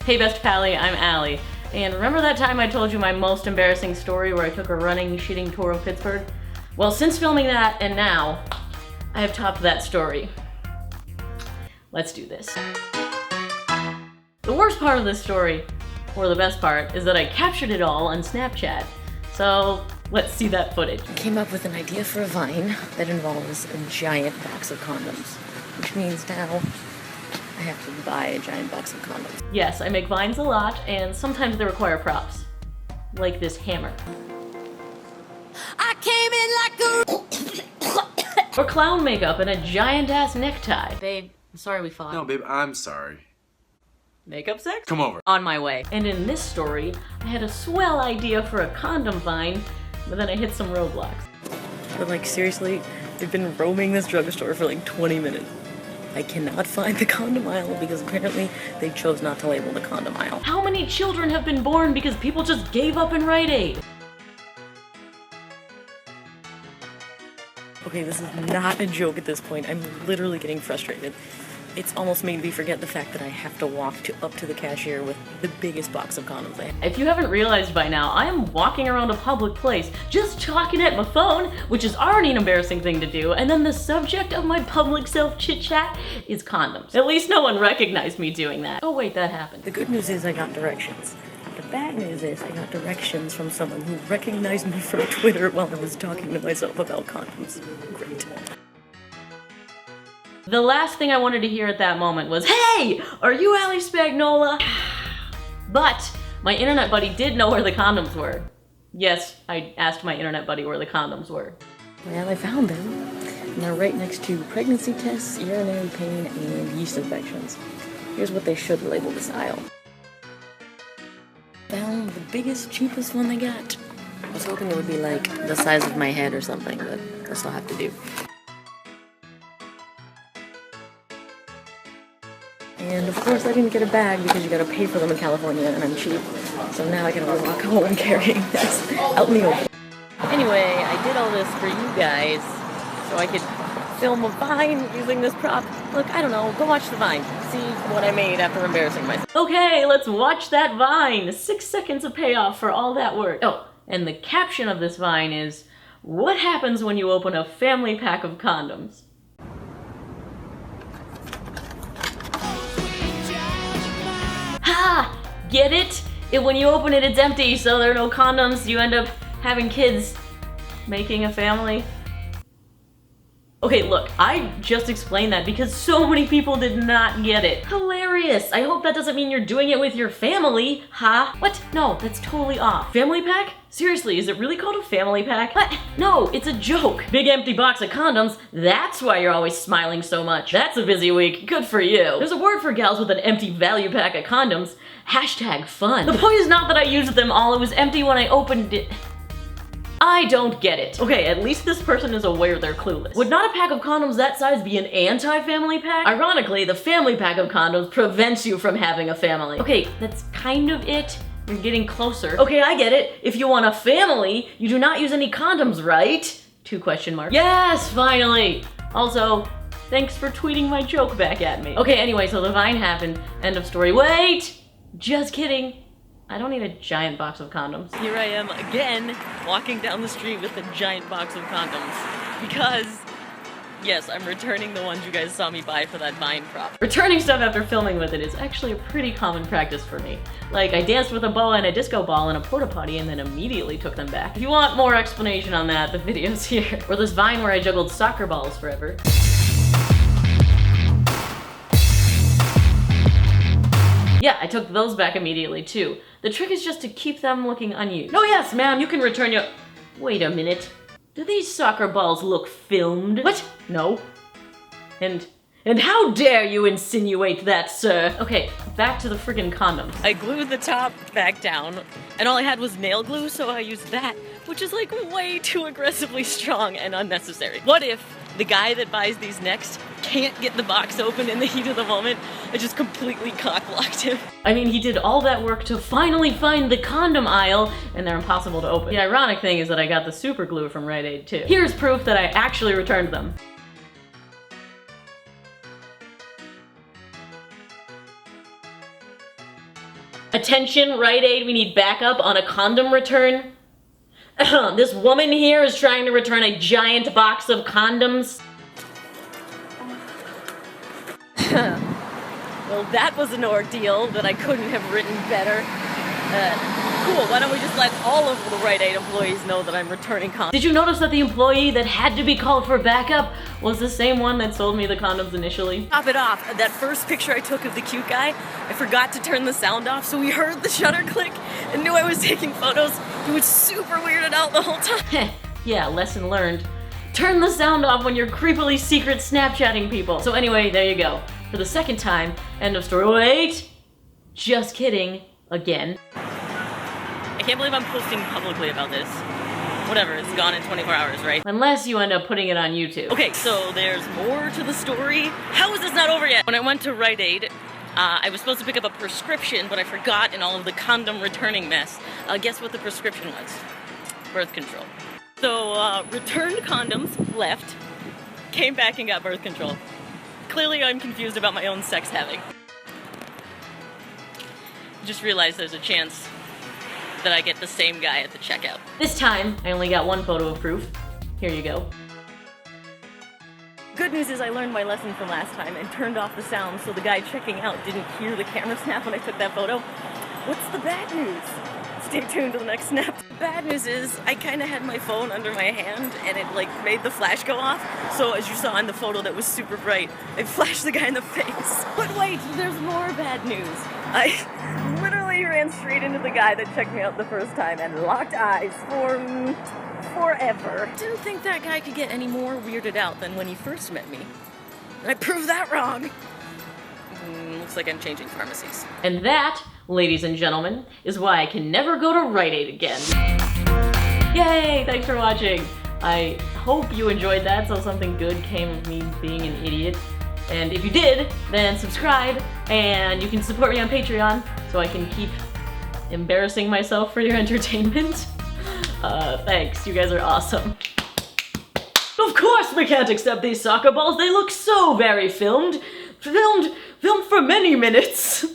Hey Best Pally, I'm Allie. And remember that time I told you my most embarrassing story where I took a running, shitting tour of Pittsburgh? Well, since filming that and now, I have topped that story. Let's do this. The worst part of this story, or the best part, is that I captured it all on Snapchat. So let's see that footage. I came up with an idea for a Vine that involves a giant box of condoms, which means now I have to buy a giant box of condoms. Yes, I make Vines a lot, and sometimes they require props. Like this hammer. I came in like a... Or clown makeup and a giant-ass necktie. Babe, I'm sorry we fought. No, babe, I'm sorry. Makeup sex? Come over. On my way. And in this story, I had a swell idea for a condom Vine, but then I hit some roadblocks. But like seriously, they've been roaming this drugstore for like 20 minutes. I cannot find the condom aisle because apparently they chose not to label the condom aisle. How many children have been born because people just gave up in Rite Aid? Okay, this is not a joke at this point. I'm literally getting frustrated. It's almost made me forget the fact that I have to walk up to the cashier with the biggest box of condoms I have. If you haven't realized by now, I am walking around a public place just talking at my phone, which is already an embarrassing thing to do, and then the subject of my public self-chit-chat is condoms. At least no one recognized me doing that. Oh wait, that happened. The good news is I got directions. The bad news is I got directions from someone who recognized me from Twitter while I was talking to myself about condoms. Great. The last thing I wanted to hear at that moment was, "Hey, are you Allie Spagnola?" But my internet buddy did know where the condoms were. Yes, I asked my internet buddy where the condoms were. Well, I found them. And they're right next to pregnancy tests, urinary pain, and yeast infections. Here's what they should label this aisle. Found the biggest, cheapest one they got. I was hoping it would be like the size of my head or something, but I still have to do. And of course I didn't get a bag because you gotta pay for them in California and I'm cheap. So now I can only walk home carrying this out in the open. Anyway, I did all this for you guys so I could film a Vine using this prop. Look, I don't know, go watch the Vine. See what I made after embarrassing myself. Okay, let's watch that Vine. 6 seconds of payoff for all that work. Oh, and the caption of this Vine is, "What happens when you open a family pack of condoms?" Ha! Get it? When you open it, it's empty, so there are no condoms. You end up having kids, making a family. Okay, look, I just explained that because so many people did not get it. Hilarious! I hope that doesn't mean you're doing it with your family, huh? What? No, that's totally off. Family pack? Seriously, is it really called a family pack? What? No, it's a joke. Big empty box of condoms, that's why you're always smiling so much. That's a busy week, good for you. There's a word for gals with an empty value pack of condoms. #fun. The point is not that I used them all, it was empty when I opened it. I don't get it. Okay, at least this person is aware they're clueless. Would not a pack of condoms that size be an anti-family pack? Ironically, the family pack of condoms prevents you from having a family. Okay, that's kind of it. You're getting closer. Okay, I get it. If you want a family, you do not use any condoms, right? 2 question marks. Yes, finally! Also, thanks for tweeting my joke back at me. Okay, anyway, so the Vine happened. End of story. Wait! Just kidding. I don't need a giant box of condoms. Here I am again, walking down the street with a giant box of condoms. Because, yes, I'm returning the ones you guys saw me buy for that Vine prop. Returning stuff after filming with it is actually a pretty common practice for me. Like, I danced with a boa and a disco ball in a porta potty and then immediately took them back. If you want more explanation on that, the video's here. Or this Vine where I juggled soccer balls forever. Yeah, I took those back immediately too. The trick is just to keep them looking unused. Oh yes, ma'am, you can return your... Wait a minute. Do these soccer balls look filmed? What? No. And how dare you insinuate that, sir? Okay, back to the friggin' condoms. I glued the top back down, and all I had was nail glue, so I used that, which is like way too aggressively strong and unnecessary. What if the guy that buys these next can't get the box open in the heat of the moment? I just completely cock-blocked him. I mean, he did all that work to finally find the condom aisle, and they're impossible to open. The ironic thing is that I got the super glue from Rite Aid too. Here's proof that I actually returned them. Attention, Rite Aid, we need backup on a condom return. This woman here is trying to return a giant box of condoms. Well, that was an ordeal that I couldn't have written better. Cool, why don't we just let all of the Rite Aid employees know that I'm returning condoms? Did you notice that the employee that had to be called for backup was the same one that sold me the condoms initially? Top it off, that first picture I took of the cute guy, I forgot to turn the sound off, so he heard the shutter click and knew I was taking photos. He was super weirded out the whole time. Yeah, lesson learned. Turn the sound off when you're creepily secret Snapchatting people. So anyway, there you go. For the second time, end of story. Wait! Just kidding. Again. I can't believe I'm posting publicly about this. Whatever, it's gone in 24 hours, right? Unless you end up putting it on YouTube. Okay, so there's more to the story. How is this not over yet? When I went to Rite Aid, I was supposed to pick up a prescription, but I forgot in all of the condom returning mess. Guess what the prescription was? Birth control. So, returned condoms, left, came back and got birth control. Clearly I'm confused about my own sex having. Just realized there's a chance that I get the same guy at the checkout. This time, I only got one photo of proof. Here you go. Good news is I learned my lesson from last time and turned off the sound so the guy checking out didn't hear the camera snap when I took that photo. What's the bad news? Stay tuned to the next snap. The bad news is I kind of had my phone under my hand and it like made the flash go off. So as you saw in the photo that was super bright, I flashed the guy in the face. But wait, there's more bad news. I literally ran straight into the guy that checked me out the first time and locked eyes for forever. Didn't think that guy could get any more weirded out than when he first met me. And I proved that wrong. Looks like I'm changing pharmacies. And that, ladies and gentlemen, is why I can never go to Rite Aid again. Yay! Thanks for watching. I hope you enjoyed that, so something good came of me being an idiot. And if you did, then subscribe, and you can support me on Patreon so I can keep embarrassing myself for your entertainment. Thanks, you guys are awesome. Of course we can't accept these soccer balls, they look so very filmed. Filmed for many minutes.